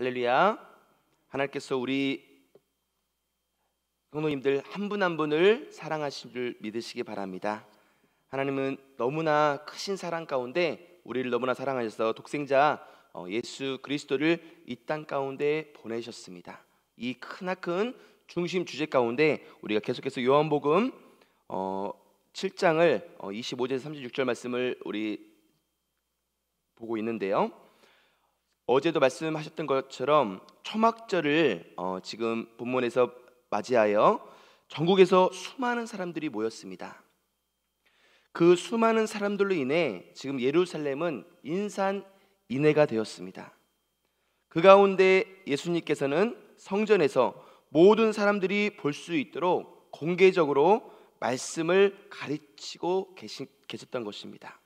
할렐루야. 하나님께서 우리 성도님들 한 분 한 분을 사랑하신 줄 믿으시기 바랍니다. 하나님은 너무나 크신 사랑 가운데 우리를 너무나 사랑하셔서 독생자 예수 그리스도를 이 땅 가운데 보내셨습니다. 이 크나큰 중심 주제 가운데 우리가 계속해서 요한복음 7장을 25절에서 36절 말씀을 우리 보고 있는데요. 어제도 말씀하셨던 것처럼 초막절을 지금 본문에서 맞이하여 전국에서 수많은 사람들이 모였습니다. 그 수많은 사람들로 인해 지금 예루살렘은 인산인해가 되었습니다. 그 가운데 예수님께서는 성전에서 모든 사람들이 볼 수 있도록 공개적으로 말씀을 가르치고 계셨던 것입니다.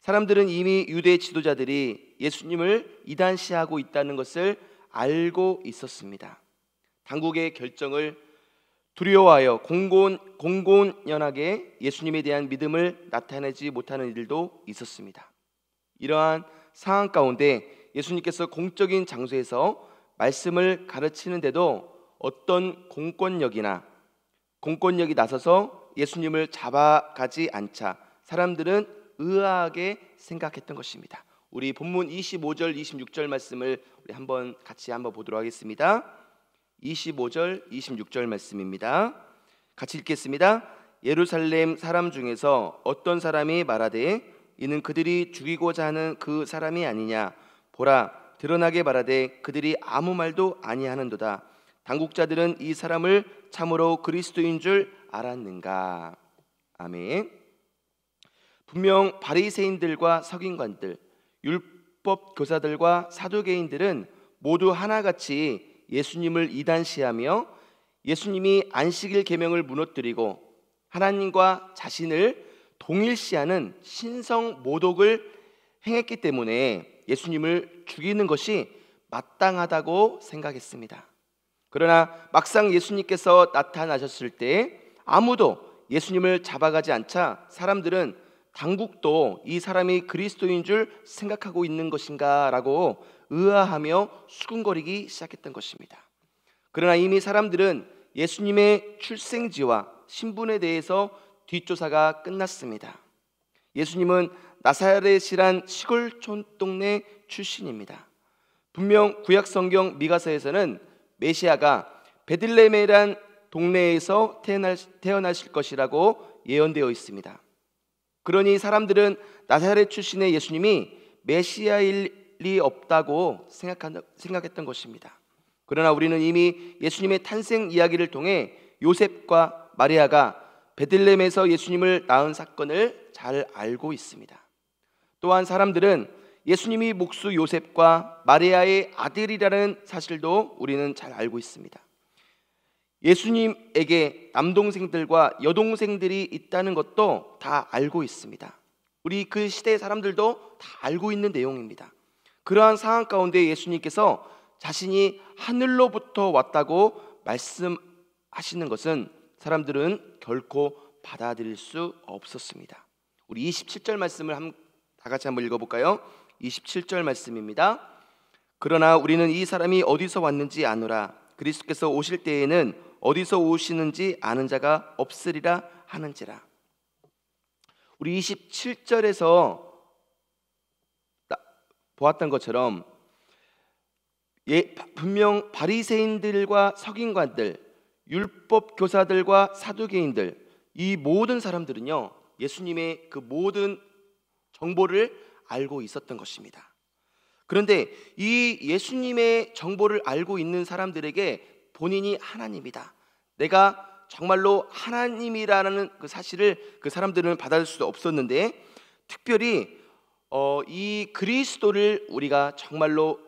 사람들은 이미 유대 지도자들이 예수님을 이단시하고 있다는 것을 알고 있었습니다. 당국의 결정을 두려워하여 공공연하게 예수님에 대한 믿음을 나타내지 못하는 일도 있었습니다. 이러한 상황 가운데 예수님께서 공적인 장소에서 말씀을 가르치는데도 어떤 공권력이 나서서 예수님을 잡아가지 않자 사람들은 의아하게 생각했던 것입니다. 우리 본문 25절 26절 말씀을 우리 같이 한번 보도록 하겠습니다. 25절 26절 말씀입니다. 같이 읽겠습니다. 예루살렘 사람 중에서 어떤 사람이 말하되 이는 그들이 죽이고자 하는 그 사람이 아니냐, 보라 드러나게 말하되 그들이 아무 말도 아니하는도다. 당국자들은 이 사람을 참으로 그리스도인 줄 알았는가. 아멘. 분명 바리새인들과 서기관들, 율법 교사들과 사두개인들은 모두 하나같이 예수님을 이단시하며 예수님이 안식일 계명을 무너뜨리고 하나님과 자신을 동일시하는 신성 모독을 행했기 때문에 예수님을 죽이는 것이 마땅하다고 생각했습니다. 그러나 막상 예수님께서 나타나셨을 때 아무도 예수님을 잡아가지 않자 사람들은 당국도 이 사람이 그리스도인 줄 생각하고 있는 것인가 라고 의아하며 수군거리기 시작했던 것입니다. 그러나 이미 사람들은 예수님의 출생지와 신분에 대해서 뒷조사가 끝났습니다. 예수님은 나사렛이란 시골촌 동네 출신입니다. 분명 구약성경 미가서에서는 메시아가 베들레헴이란 동네에서 태어나실 것이라고 예언되어 있습니다. 그러니 사람들은 나사렛 출신의 예수님이 메시아일 리 없다고 생각했던 것입니다. 그러나 우리는 이미 예수님의 탄생 이야기를 통해 요셉과 마리아가 베들레헴에서 예수님을 낳은 사건을 잘 알고 있습니다. 또한 사람들은 예수님이 목수 요셉과 마리아의 아들이라는 사실도 우리는 잘 알고 있습니다. 예수님에게 남동생들과 여동생들이 있다는 것도 다 알고 있습니다. 우리 그 시대의 사람들도 다 알고 있는 내용입니다. 그러한 상황 가운데 예수님께서 자신이 하늘로부터 왔다고 말씀하시는 것은 사람들은 결코 받아들일 수 없었습니다. 우리 27절 말씀을 다 같이 한번 읽어볼까요? 27절 말씀입니다. 그러나 우리는 이 사람이 어디서 왔는지 아노라. 그리스도께서 오실 때에는 어디서 오시는지 아는 자가 없으리라 하는지라. 우리 27절에서 보았던 것처럼 분명 바리새인들과 서기관들, 율법 교사들과 사두개인들, 이 모든 사람들은요 예수님의 그 모든 정보를 알고 있었던 것입니다. 그런데 이 예수님의 정보를 알고 있는 사람들에게 본인이 하나님이다, 내가 정말로 하나님이라는 그 사실을 그 사람들은 받아들일 수 없었는데, 특별히 이 그리스도를 우리가 정말로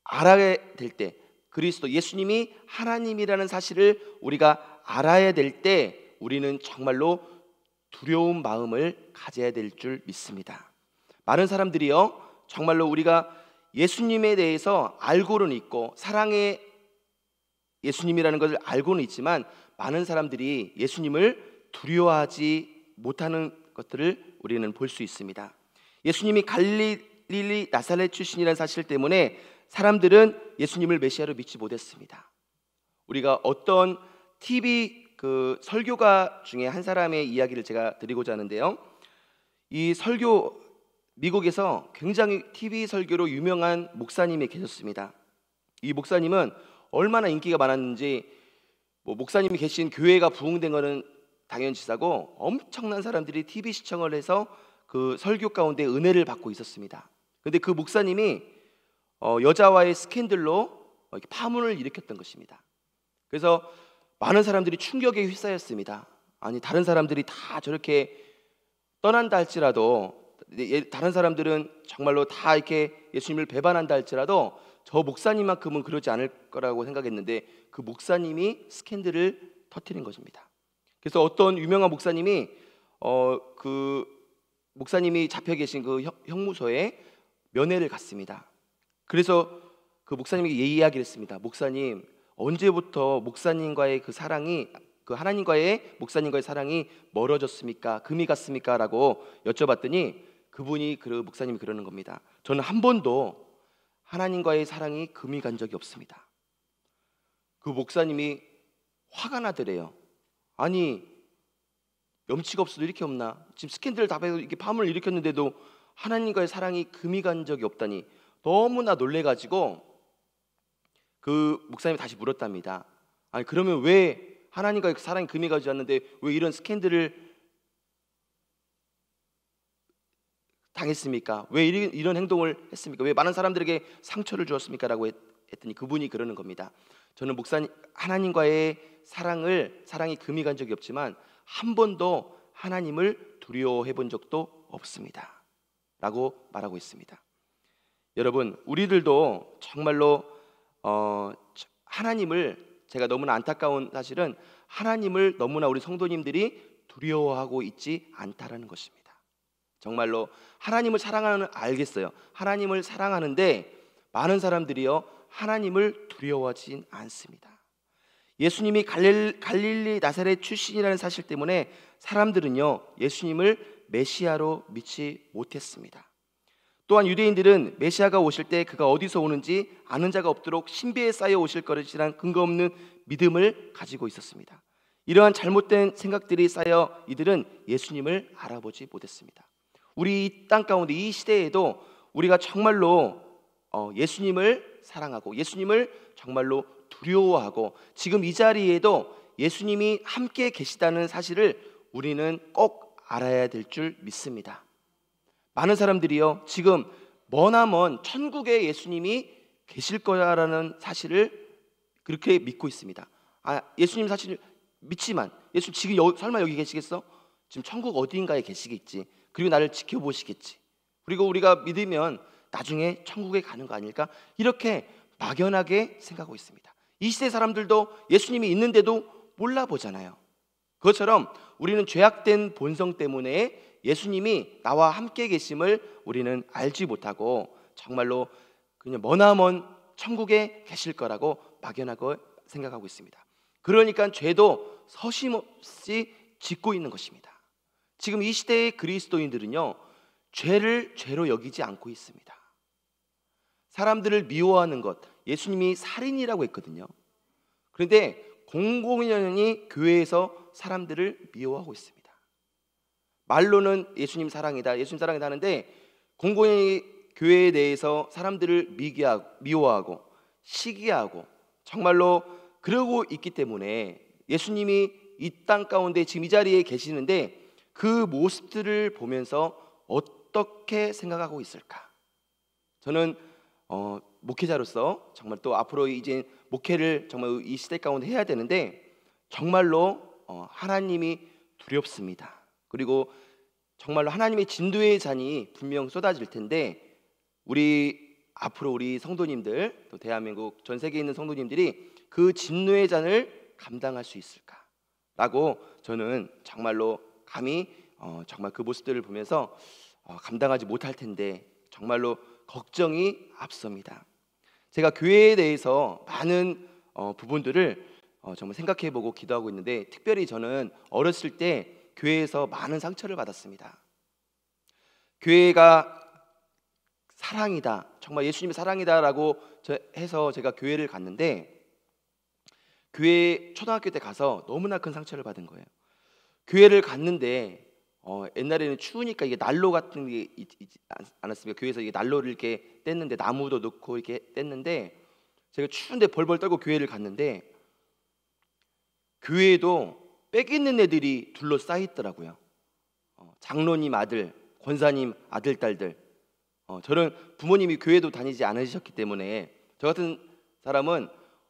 알아야 될 때, 그리스도 예수님이 하나님이라는 사실을 우리가 알아야 될 때 우리는 정말로 두려운 마음을 가져야 될 줄 믿습니다. 많은 사람들이요 정말로 우리가 예수님에 대해서 알고는 있고 사랑의 예수님이라는 것을 알고는 있지만 많은 사람들이 예수님을 두려워하지 못하는 것들을 우리는 볼 수 있습니다. 예수님이 갈릴리 나사렛 출신이라는 사실 때문에 사람들은 예수님을 메시아로 믿지 못했습니다. 우리가 어떤 TV 그 설교가 중에 한 사람의 이야기를 제가 드리고자 하는데요. 이 설교 미국에서 굉장히 TV 설교로 유명한 목사님이 계셨습니다. 이 목사님은 얼마나 인기가 많았는지 목사님이 계신 교회가 부흥된 것은 당연지사고 엄청난 사람들이 TV 시청을 해서 그 설교 가운데 은혜를 받고 있었습니다. 근데 그 목사님이 여자와의 스캔들로 이렇게 파문을 일으켰던 것입니다. 그래서 많은 사람들이 충격에 휩싸였습니다. 아니, 다른 사람들이 다 저렇게 떠난다 할지라도, 다른 사람들은 정말로 다 이렇게 예수님을 배반한다 할지라도 저 목사님만큼은 그러지 않을 거라고 생각했는데 그 목사님이 스캔들을 터뜨린 것입니다. 그래서 어떤 유명한 목사님이 그 목사님이 잡혀 계신 그 형무소에 면회를 갔습니다. 그래서 그 목사님에게 이야기를 했습니다. 목사님, 언제부터 목사님과의 그 사랑이, 그 하나님과의 목사님과의 사랑이 멀어졌습니까? 금이 갔습니까? 라고 여쭤봤더니 그분이, 그 목사님이 그러는 겁니다. 저는 한 번도 하나님과의 사랑이 금이 간 적이 없습니다. 그 목사님이 화가 나더래요. 아니, 염치가 없어도 이렇게 없나? 지금 스캔들 다 해서 이렇게 파문을 일으켰는데도 하나님과의 사랑이 금이 간 적이 없다니 너무나 놀래가지고 그 목사님이 다시 물었답니다. 아니, 그러면 왜 하나님과의 사랑이 금이 가지 않는데 왜 이런 스캔들을 당했습니까? 왜 이런 행동을 했습니까? 왜 많은 사람들에게 상처를 주었습니까? 라고 했더니 그분이 그러는 겁니다. 저는 목사님, 하나님과의 사랑이 금이 간 적이 없지만 한 번도 하나님을 두려워해 본 적도 없습니다. 라고 말하고 있습니다. 여러분, 우리들도 정말로 하나님을, 제가 너무나 안타까운 사실은 하나님을 너무나 우리 성도님들이 두려워하고 있지 않다라는 것입니다. 정말로 하나님을 사랑하는, 알겠어요. 하나님을 사랑하는데 많은 사람들이요 하나님을 두려워하진 않습니다. 예수님이 갈릴리 나사렛 출신이라는 사실 때문에 사람들은요 예수님을 메시아로 믿지 못했습니다. 또한 유대인들은 메시아가 오실 때 그가 어디서 오는지 아는 자가 없도록 신비에 쌓여 오실 것이라는 근거 없는 믿음을 가지고 있었습니다. 이러한 잘못된 생각들이 쌓여 이들은 예수님을 알아보지 못했습니다. 우리 이 땅 가운데 이 시대에도 우리가 정말로 예수님을 사랑하고 예수님을 정말로 두려워하고 지금 이 자리에도 예수님이 함께 계시다는 사실을 우리는 꼭 알아야 될 줄 믿습니다. 많은 사람들이요 지금 머나먼 천국에 예수님이 계실 거야라는 사실을 그렇게 믿고 있습니다. 예수님 사실 믿지만 예수님 지금 설마 여기 계시겠어? 지금 천국 어디인가에 계시겠지. 그리고 나를 지켜보시겠지. 그리고 우리가 믿으면 나중에 천국에 가는 거 아닐까? 이렇게 막연하게 생각하고 있습니다. 이 시대 사람들도 예수님이 있는데도 몰라보잖아요. 그것처럼 우리는 죄악된 본성 때문에 예수님이 나와 함께 계심을 우리는 알지 못하고 정말로 그냥 머나먼 천국에 계실 거라고 막연하게 생각하고 있습니다. 그러니까 죄도 서심없이 짓고 있는 것입니다. 지금 이 시대의 그리스도인들은요 죄를 죄로 여기지 않고 있습니다. 사람들을 미워하는 것, 예수님이 살인이라고 했거든요. 그런데 공공연히 교회에서 사람들을 미워하고 있습니다. 말로는 예수님 사랑이다, 예수님 사랑이다 하는데 공공연히 교회에 대해서 사람들을 미워하고 시기하고 정말로 그러고 있기 때문에 예수님이 이 땅 가운데 지금 이 자리에 계시는데 그 모습들을 보면서 어떻게 생각하고 있을까? 저는 목회자로서 정말 또 앞으로 이제 목회를 정말 이 시대 가운데 해야 되는데 정말로 하나님이 두렵습니다. 그리고 정말로 하나님의 진도의 잔이 분명 쏟아질 텐데 앞으로 우리 성도님들 또 대한민국 전 세계에 있는 성도님들이 그 진노의 잔을 감당할 수 있을까라고 저는 정말로 감히 정말 그 모습들을 보면서 감당하지 못할 텐데 정말로 걱정이 앞섭니다. 제가 교회에 대해서 많은 부분들을 정말 생각해보고 기도하고 있는데 특별히 저는 어렸을 때 교회에서 많은 상처를 받았습니다. 교회가 사랑이다, 정말 예수님의 사랑이다라고 해서 제가 교회를 갔는데, 교회 초등학교 때 가서 너무나 큰 상처를 받은 거예요. 교회를 갔는데 옛날에는 추우니까 이게 난로 같은 게 있지 않았습니까? 교회에서 이게 난로를 이렇게 뗐는데, 나무도 넣고 이렇게 뗐는데, 제가 추운데 벌벌 떨고 교회를 갔는데, 교회에도 빽 있는 애들이 둘러싸여 있더라고요. 장로님 아들, 권사님 아들, 딸들. 저는 부모님이 교회도 다니지 않으셨기 때문에 저 같은 사람은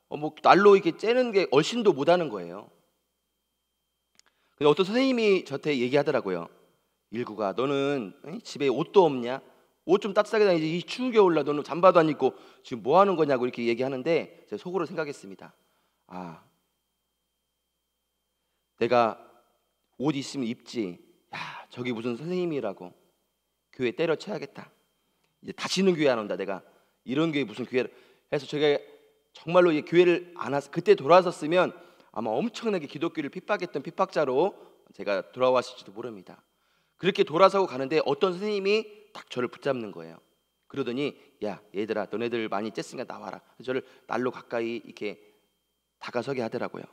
뭐 난로 이렇게 째는 게 얼씬도 못하는 거예요. 근데 어떤 선생님이 저한테 얘기하더라고요. 일구가, 너는 집에 옷도 없냐? 옷 좀 따뜻하게 다니지, 이 추운 겨울날 너는 잠바도 안 입고 지금 뭐 하는 거냐고 이렇게 얘기하는데, 제가 속으로 생각했습니다. 아, 내가 옷 있으면 입지, 야 저기 무슨 선생님이라고 교회 때려쳐야겠다, 이제 다시는 교회 안 온다, 내가 이런 교회 무슨 교회를 해서, 제가 정말로 이 교회를 안 와서, 그때 돌아섰으면 아마 엄청나게 기독교를 핍박했던 핍박자로 제가 돌아왔을지도 모릅니다. 그렇게 돌아서고 가는데 어떤 선생님이 딱 저를 붙잡는 거예요. 그러더니, 야 얘들아, 너네들 많이 쬐으니까 나와라. 저를 날로 가까이 이렇게 다가서게 하더라고요.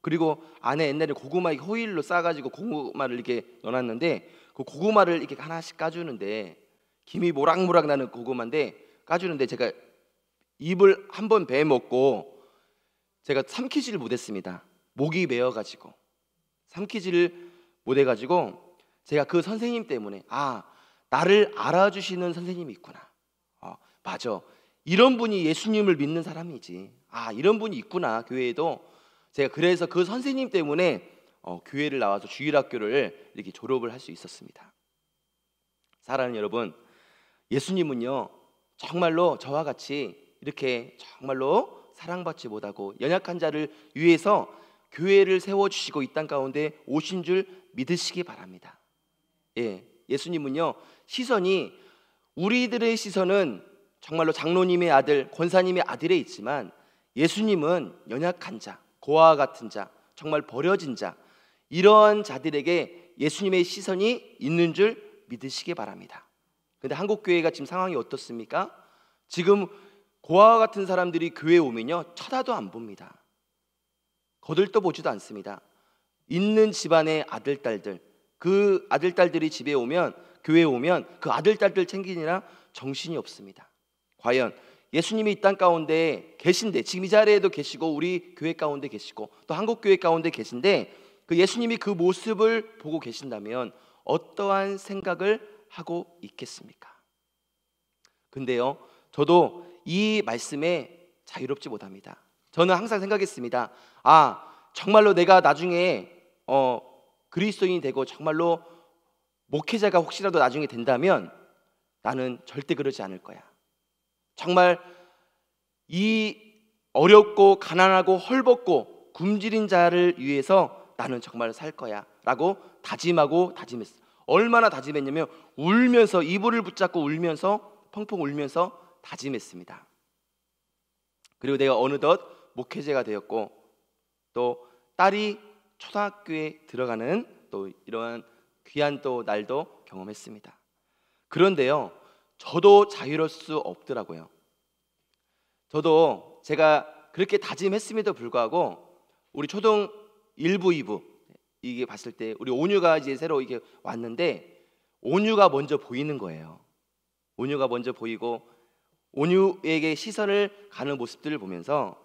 그리고 안에 옛날에 고구마 호일로 싸가지고 고구마를 이렇게 넣어놨는데, 그 고구마를 이렇게 하나씩 까주는데, 김이 모락모락 나는 고구마인데 까주는데, 제가 입을 한번 베 먹고 제가 삼키지를 못했습니다. 목이 메어가지고 삼키지를 못해가지고, 제가 그 선생님 때문에, 아, 나를 알아주시는 선생님이 있구나, 맞아, 이런 분이 예수님을 믿는 사람이지, 아 이런 분이 있구나 교회에도. 제가 그래서 그 선생님 때문에 교회를 나와서 주일학교를 이렇게 졸업을 할 수 있었습니다. 사랑하는 여러분, 예수님은요 정말로 저와 같이 이렇게 정말로 사랑받지 못하고 연약한 자를 위해서 교회를 세워주시고 이 땅 가운데 오신 줄 믿으시기 바랍니다. 예수님은요, 시선이, 우리들의 시선은 정말로 장로님의 아들, 권사님의 아들에 있지만, 예수님은 연약한 자, 고아와 같은 자, 정말 버려진 자, 이러한 자들에게 예수님의 시선이 있는 줄 믿으시기 바랍니다. 그런데 한국 교회가 지금 상황이 어떻습니까? 지금 고아와 같은 사람들이 교회에 오면요 쳐다도 안 봅니다. 거들떠 보지도 않습니다. 있는 집안의 아들, 딸들, 그 아들, 딸들이 집에 오면, 교회에 오면 그 아들, 딸들 챙기느라 정신이 없습니다. 과연 예수님이 이 땅 가운데 계신데, 지금 이 자리에도 계시고 우리 교회 가운데 계시고 또 한국 교회 가운데 계신데, 그 예수님이 그 모습을 보고 계신다면 어떠한 생각을 하고 있겠습니까? 근데요, 저도 이 말씀에 자유롭지 못합니다. 저는 항상 생각했습니다. 아, 정말로 내가 나중에 그리스도인이 되고 정말로 목회자가 혹시라도 나중에 된다면 나는 절대 그러지 않을 거야. 정말 이 어렵고 가난하고 헐벗고 굶주린 자를 위해서 나는 정말 살 거야 라고 다짐하고 다짐했어요. 얼마나 다짐했냐면, 울면서, 이불을 붙잡고 울면서, 펑펑 울면서 다짐했습니다. 그리고 내가 어느덧 목회자가 되었고, 또 딸이 초등학교에 들어가는 또 이러한 귀한 또 날도 경험했습니다. 그런데요, 저도 자유로울 수 없더라고요. 저도 제가 그렇게 다짐했음에도 불구하고 우리 초등 1부, 2부 이게 봤을 때 우리 온유가 이제 새로 이게 왔는데, 온유가 먼저 보이는 거예요. 온유가 먼저 보이고 온유에게 시선을 가는 모습들을 보면서,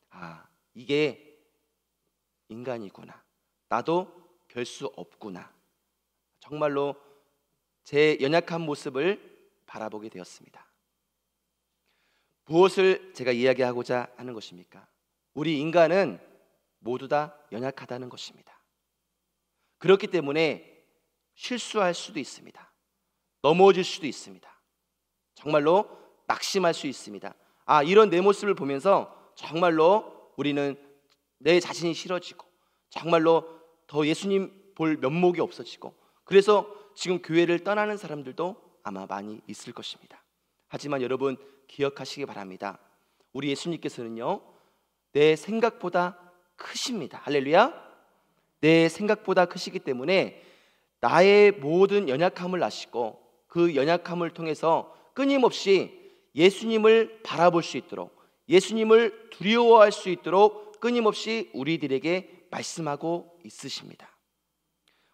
아, 이게 인간이구나, 나도 별 수 없구나, 정말로 제 연약한 모습을 바라보게 되었습니다. 무엇을 제가 이야기하고자 하는 것입니까? 우리 인간은 모두 다 연약하다는 것입니다. 그렇기 때문에 실수할 수도 있습니다. 넘어질 수도 있습니다. 정말로 낙심할 수 있습니다. 아, 이런 내 모습을 보면서 정말로 우리는 내 자신이 싫어지고, 정말로 더 예수님 볼 면목이 없어지고, 그래서 지금 교회를 떠나는 사람들도 아마 많이 있을 것입니다. 하지만 여러분 기억하시기 바랍니다. 우리 예수님께서는요, 내 생각보다 크십니다. 할렐루야. 내 생각보다 크시기 때문에 나의 모든 연약함을 아시고, 그 연약함을 통해서 끊임없이 예수님을 바라볼 수 있도록, 예수님을 두려워할 수 있도록 끊임없이 우리들에게 말씀하고 있으십니다.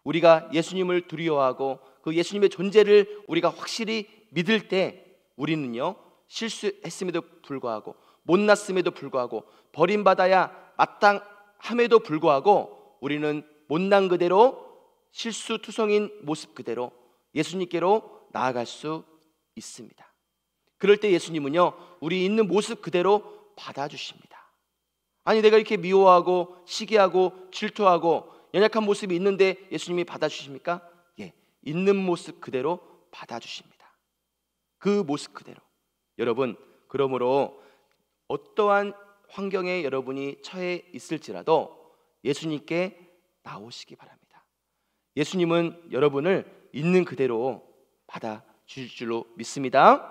우리가 예수님을 두려워하고 그 예수님의 존재를 우리가 확실히 믿을 때 우리는요, 실수했음에도 불구하고, 못났음에도 불구하고, 버림받아야 마땅함에도 불구하고 우리는 못난 그대로, 실수투성인 모습 그대로 예수님께로 나아갈 수 있습니다. 그럴 때 예수님은요, 우리 있는 모습 그대로 받아주십니다. 아니, 내가 이렇게 미워하고 시기하고 질투하고 연약한 모습이 있는데 예수님이 받아주십니까? 예, 있는 모습 그대로 받아주십니다. 그 모습 그대로. 여러분, 그러므로 어떠한 환경에 여러분이 처해 있을지라도 예수님께 나오시기 바랍니다. 예수님은 여러분을 있는 그대로 받아주실 줄로 믿습니다.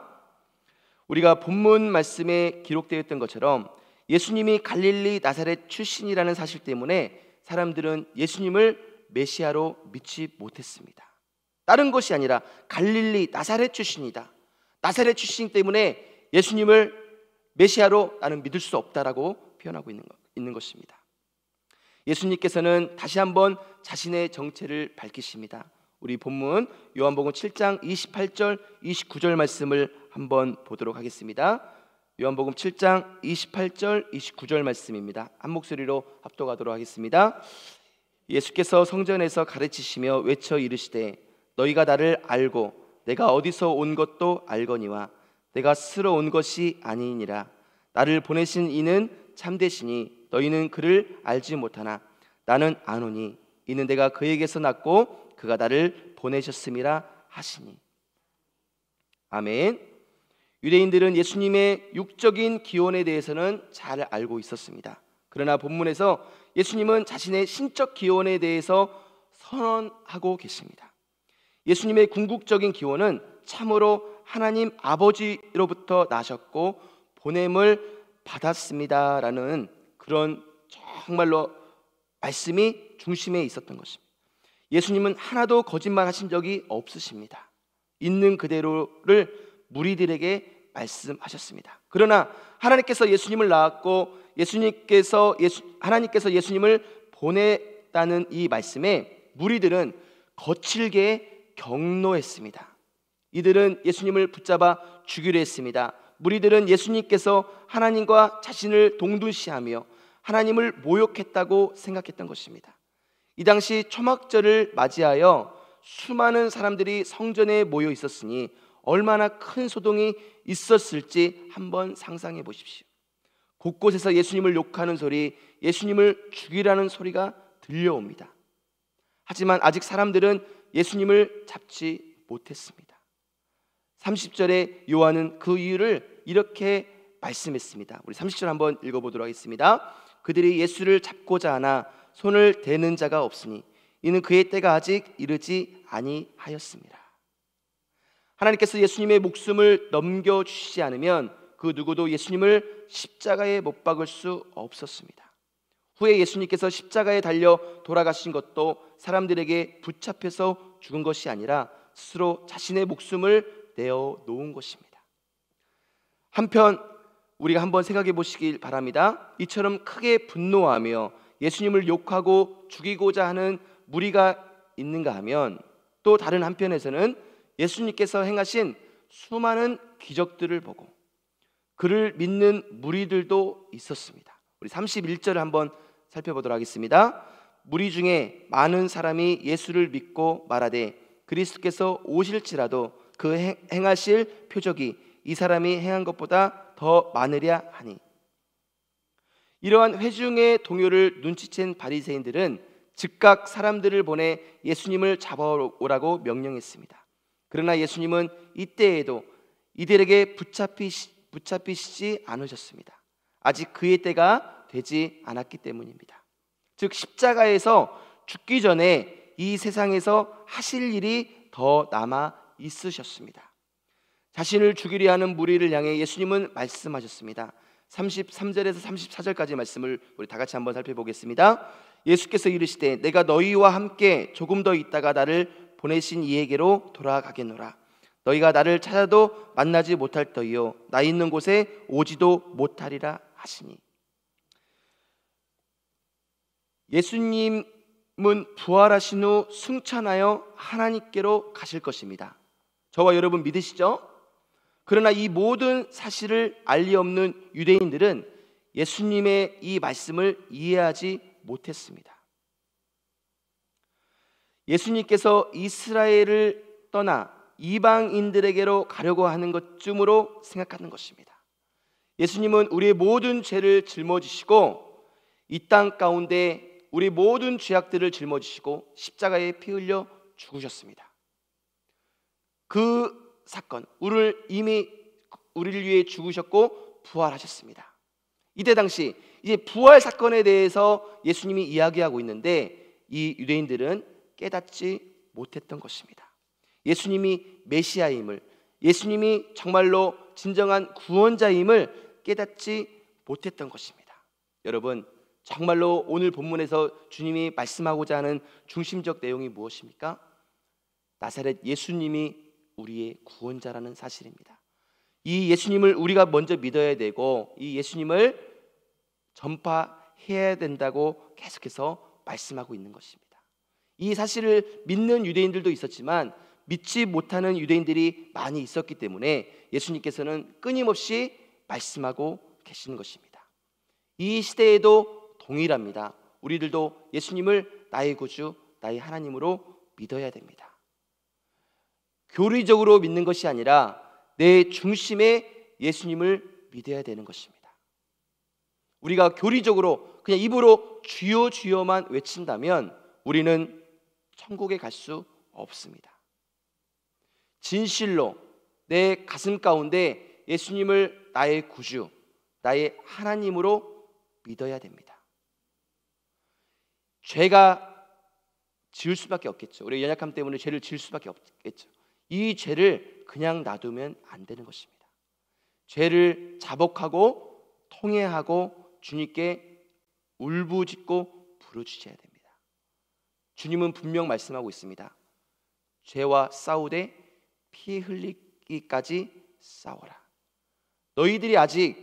우리가 본문 말씀에 기록되어 있던 것처럼 예수님이 갈릴리 나사렛 출신이라는 사실 때문에 사람들은 예수님을 메시아로 믿지 못했습니다. 다른 것이 아니라 갈릴리 나사렛 출신이다, 나사렛 출신 때문에 예수님을 메시아로 나는 믿을 수 없다라고 표현하고 있는 것입니다. 예수님께서는 다시 한번 자신의 정체를 밝히십니다. 우리 본문 요한복음 7장 28절 29절 말씀을 한번 보도록 하겠습니다. 요한복음 7장 28절 29절 말씀입니다. 한 목소리로 합독하도록 하겠습니다. 예수께서 성전에서 가르치시며 외쳐 이르시되 너희가 나를 알고 내가 어디서 온 것도 알거니와 내가 스스로 온 것이 아니니라. 나를 보내신 이는 참되시니 너희는 그를 알지 못하나 나는 아노니 이는 내가 그에게서 났고 그가 나를 보내셨음이라 하시니. 아멘. 유대인들은 예수님의 육적인 기원에 대해서는 잘 알고 있었습니다. 그러나 본문에서 예수님은 자신의 신적 기원에 대해서 선언하고 계십니다. 예수님의 궁극적인 기원은 참으로 하나님 아버지로부터 나셨고 보냄을 받았습니다라는 그런 정말로 말씀이 중심에 있었던 것입니다. 예수님은 하나도 거짓말하신 적이 없으십니다. 있는 그대로를 무리들에게 말씀하셨습니다. 그러나 하나님께서 예수님을 낳았고 하나님께서 예수님을 보냈다는 이 말씀에 무리들은 거칠게 경노했습니다. 이들은 예수님을 붙잡아 죽이려 했습니다. 무리들은 예수님께서 하나님과 자신을 동등시하며 하나님을 모욕했다고 생각했던 것입니다. 이 당시 초막절을 맞이하여 수많은 사람들이 성전에 모여 있었으니 얼마나 큰 소동이 있었을지 한번 상상해 보십시오. 곳곳에서 예수님을 욕하는 소리, 예수님을 죽이라는 소리가 들려옵니다. 하지만 아직 사람들은 예수님을 잡지 못했습니다. 30절에 요한은 그 이유를 이렇게 말씀했습니다. 우리 30절 한번 읽어보도록 하겠습니다. 그들이 예수를 잡고자 하나 손을 대는 자가 없으니 이는 그의 때가 아직 이르지 아니하였습니다. 하나님께서 예수님의 목숨을 넘겨주시지 않으면 그 누구도 예수님을 십자가에 못 박을 수 없었습니다. 후에 예수님께서 십자가에 달려 돌아가신 것도 사람들에게 붙잡혀서 죽은 것이 아니라 스스로 자신의 목숨을 내어 놓은 것입니다. 한편 우리가 한번 생각해 보시길 바랍니다. 이처럼 크게 분노하며 예수님을 욕하고 죽이고자 하는 무리가 있는가 하면 또 다른 한편에서는 예수님께서 행하신 수많은 기적들을 보고 그를 믿는 무리들도 있었습니다. 우리 31절을 한번 살펴보도록 하겠습니다. 무리 중에 많은 사람이 예수를 믿고 말하되 그리스도께서 오실지라도 그 행하실 표적이 이 사람이 행한 것보다 더 많으랴 하니. 이러한 회중의 동요를 눈치챈 바리새인들은 즉각 사람들을 보내 예수님을 잡아오라고 명령했습니다. 그러나 예수님은 이때에도 이들에게 붙잡히시지 않으셨습니다. 아직 그의 때가 되지 않았기 때문입니다. 즉 십자가에서 죽기 전에 이 세상에서 하실 일이 더 남아 있으셨습니다. 자신을 죽이려 하는 무리를 향해 예수님은 말씀하셨습니다. 33절에서 34절까지 말씀을 우리 다 같이 한번 살펴보겠습니다. 예수께서 이르시되 내가 너희와 함께 조금 더 있다가 나를 보내신 이에게로 돌아가겠노라. 너희가 나를 찾아도 만나지 못할 터이요 나 있는 곳에 오지도 못하리라 하시니. 예수님은 부활하신 후 승천하여 하나님께로 가실 것입니다. 저와 여러분 믿으시죠? 그러나 이 모든 사실을 알리 없는 유대인들은 예수님의 이 말씀을 이해하지 못했습니다. 예수님께서 이스라엘을 떠나 이방인들에게로 가려고 하는 것쯤으로 생각하는 것입니다. 예수님은 우리의 모든 죄를 짊어지시고 이 땅 가운데 우리 모든 죄악들을 짊어지시고 십자가에 피 흘려 죽으셨습니다. 그 사건, 우리를 위해 죽으셨고 부활하셨습니다. 이때 당시 이제 부활 사건에 대해서 예수님이 이야기하고 있는데 이 유대인들은 깨닫지 못했던 것입니다. 예수님이 메시아임을, 예수님이 정말로 진정한 구원자임을 깨닫지 못했던 것입니다. 여러분, 정말로 오늘 본문에서 주님이 말씀하고자 하는 중심적 내용이 무엇입니까? 나사렛 예수님이 우리의 구원자라는 사실입니다. 이 예수님을 우리가 먼저 믿어야 되고 이 예수님을 전파해야 된다고 계속해서 말씀하고 있는 것입니다. 이 사실을 믿는 유대인들도 있었지만 믿지 못하는 유대인들이 많이 있었기 때문에 예수님께서는 끊임없이 말씀하고 계시는 것입니다. 이 시대에도 동일합니다. 우리들도 예수님을 나의 구주, 나의 하나님으로 믿어야 됩니다. 교리적으로 믿는 것이 아니라 내 중심에 예수님을 믿어야 되는 것입니다. 우리가 교리적으로 그냥 입으로 주여 주여만 외친다면 우리는 천국에 갈 수 없습니다. 진실로 내 가슴 가운데 예수님을 나의 구주, 나의 하나님으로 믿어야 됩니다. 죄가 지을 수밖에 없겠죠. 우리 연약함 때문에 죄를 지을 수밖에 없겠죠. 이 죄를 그냥 놔두면 안 되는 것입니다. 죄를 자복하고 통회하고 주님께 울부짖고 부르짖어야 됩니다. 주님은 분명 말씀하고 있습니다. 죄와 싸우되 피 흘리기까지 싸워라. 너희들이 아직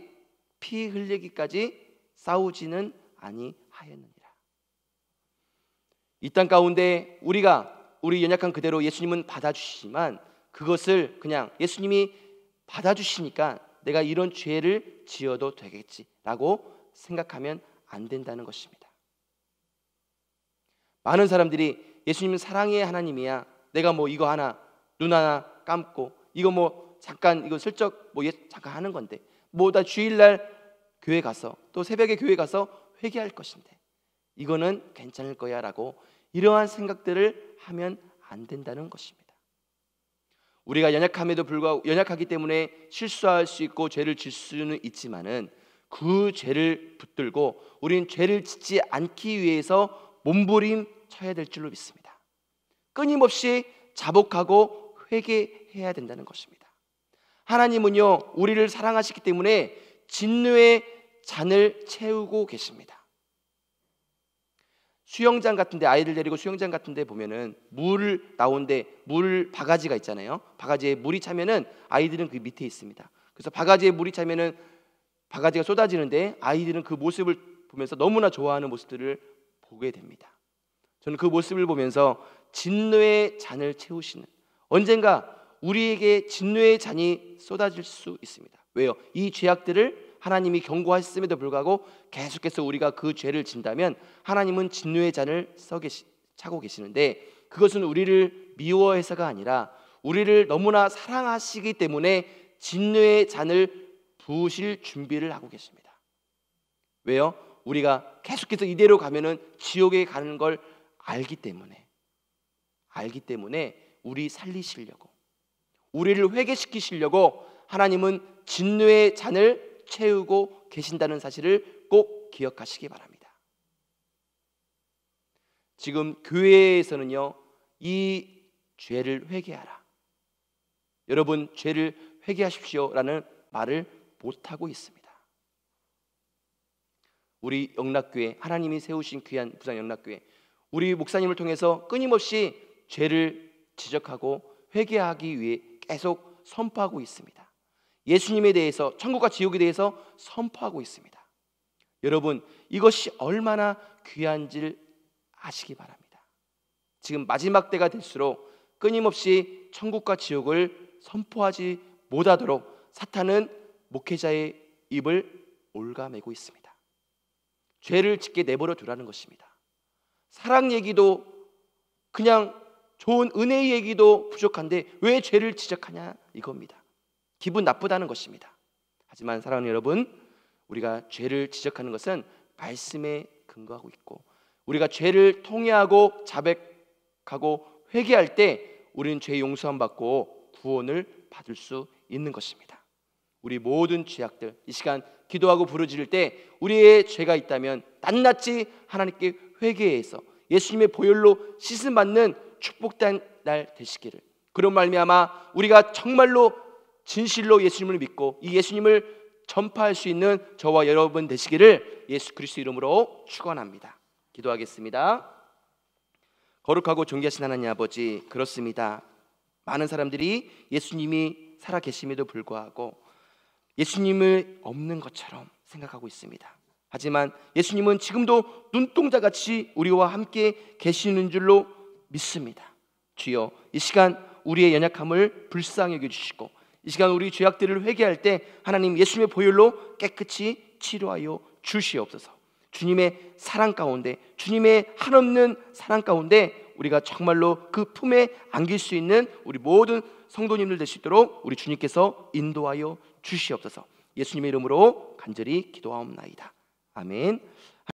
피 흘리기까지 싸우지는 아니하였느니라. 이 땅 가운데 우리 연약한 그대로 예수님은 받아주시지만 그것을 그냥 예수님이 받아주시니까 내가 이런 죄를 지어도 되겠지라고 생각하면 안 된다는 것입니다. 많은 사람들이 예수님은 사랑의 하나님이야. 내가 뭐 이거 하나 눈 하나 감고 이거 뭐 잠깐 이거 슬쩍 뭐 잠깐 하는 건데 뭐 나 주일날 교회 가서 또 새벽에 교회 가서 회개할 것인데 이거는 괜찮을 거야라고 이러한 생각들을 하면 안 된다는 것입니다. 우리가 연약함에도 불구하고 연약하기 때문에 실수할 수 있고 죄를 질 수는 있지만은 그 죄를 붙들고 우리는 죄를 짓지 않기 위해서 몸부림 쳐야 될 줄로 믿습니다. 끊임없이 자복하고 회개해야 된다는 것입니다. 하나님은요 우리를 사랑하시기 때문에 진노의 잔을 채우고 계십니다. 수영장 같은데 아이들 데리고 수영장 같은데 보면은 물 나오는데 물 바가지가 있잖아요. 바가지에 물이 차면은 아이들은 그 밑에 있습니다. 그래서 바가지에 물이 차면은 바가지가 쏟아지는데 아이들은 그 모습을 보면서 너무나 좋아하는 모습들을 보게 됩니다. 저는 그 모습을 보면서 진노의 잔을 채우시는, 언젠가 우리에게 진노의 잔이 쏟아질 수 있습니다. 왜요? 이 죄악들을 하나님이 경고하셨음에도 불구하고 계속해서 우리가 그 죄를 진다면 하나님은 진노의 잔을 차고 계시는데 그것은 우리를 미워해서가 아니라 우리를 너무나 사랑하시기 때문에 진노의 잔을 부으실 준비를 하고 계십니다. 왜요? 우리가 계속해서 이대로 가면은 지옥에 가는 걸 알기 때문에 우리 살리시려고, 우리를 회개시키시려고 하나님은 진노의 잔을 채우고 계신다는 사실을 꼭 기억하시기 바랍니다. 지금 교회에서는요 이 죄를 회개하라, 여러분 죄를 회개하십시오라는 말을 못하고 있습니다. 우리 영락교회, 하나님이 세우신 귀한 부산 영락교회, 우리 목사님을 통해서 끊임없이 죄를 지적하고 회개하기 위해 계속 선포하고 있습니다. 예수님에 대해서, 천국과 지옥에 대해서 선포하고 있습니다. 여러분, 이것이 얼마나 귀한지를 아시기 바랍니다. 지금 마지막 때가 될수록 끊임없이 천국과 지옥을 선포하지 못하도록 사탄은 목회자의 입을 올가매고 있습니다. 죄를 짓게 내버려 두라는 것입니다. 사랑 얘기도, 그냥 좋은 은혜의 얘기도 부족한데 왜 죄를 지적하냐, 이겁니다. 기분 나쁘다는 것입니다. 하지만 사랑하는 여러분, 우리가 죄를 지적하는 것은 말씀에 근거하고 있고, 우리가 죄를 통회하고 자백하고 회개할 때 우리는 죄 용서함 받고 구원을 받을 수 있는 것입니다. 우리 모든 죄악들, 이 시간 기도하고 부르짖을 때 우리의 죄가 있다면 낱낱이 하나님께 회개해서 예수님의 보혈로 씻음 받는 축복된 날 되시기를, 그런 말미암아 우리가 정말로 진실로 예수님을 믿고 이 예수님을 전파할 수 있는 저와 여러분 되시기를 예수 그리스도 이름으로 축원합니다. 기도하겠습니다. 거룩하고 존귀하신 하나님 아버지, 그렇습니다. 많은 사람들이 예수님이 살아계심에도 불구하고 예수님을 없는 것처럼 생각하고 있습니다. 하지만 예수님은 지금도 눈동자같이 우리와 함께 계시는 줄로 믿습니다. 주여, 이 시간 우리의 연약함을 불쌍히 여겨주시고 이 시간 우리 죄악들을 회개할 때 하나님 예수님의 보혈로 깨끗이 치료하여 주시옵소서. 주님의 사랑 가운데, 주님의 한없는 사랑 가운데 우리가 정말로 그 품에 안길 수 있는 우리 모든 성도님들 될 수 있도록 우리 주님께서 인도하여 주시옵소서. 예수님의 이름으로 간절히 기도하옵나이다. 아멘.